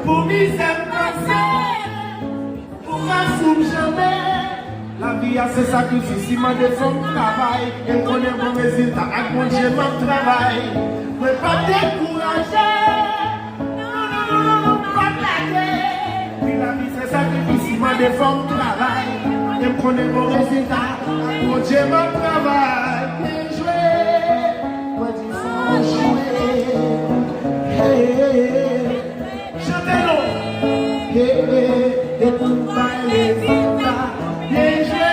Pour misère passée, pour ma soupe jamais. La vie a ses sacrifices, il m'a défendu travail. Et on connaît mon résultat, avec mon Dieu, mon travail. Mais pas décourager. Non, non, non, non, non, pas blaguer. Puis la vie, c'est sacrifice, il m'a défendu travail. Et on connaît mon résultat, avec mon Dieu, mon travail. Bien joué, moi, il faut jouer. Hey, hey, hey. Chantez-le. Hey, hey, et pour pas les résultats. Bien joué.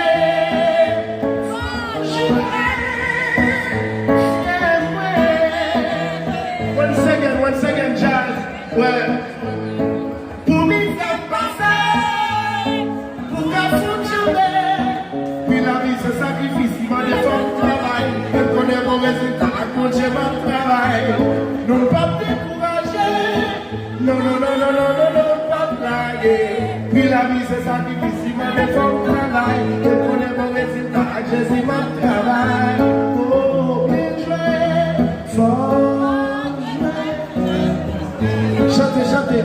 Once again, jazz. Ouais. Pour m'y faire passer, pour qu'à fonctionner. Puis la vie, c'est sacrifice, il m'a défendu le travail. Je connais mon résultat, à compter mon travail. Non, pas décourager. Non, non, non, non, non, non, non, pas blaguer. Puis la vie, c'est sacrifice, il m'a défendu le travail. Je connais mon résultat, à Jésus, mon travail. Oh, bien joué, fort. Chantez, chantez.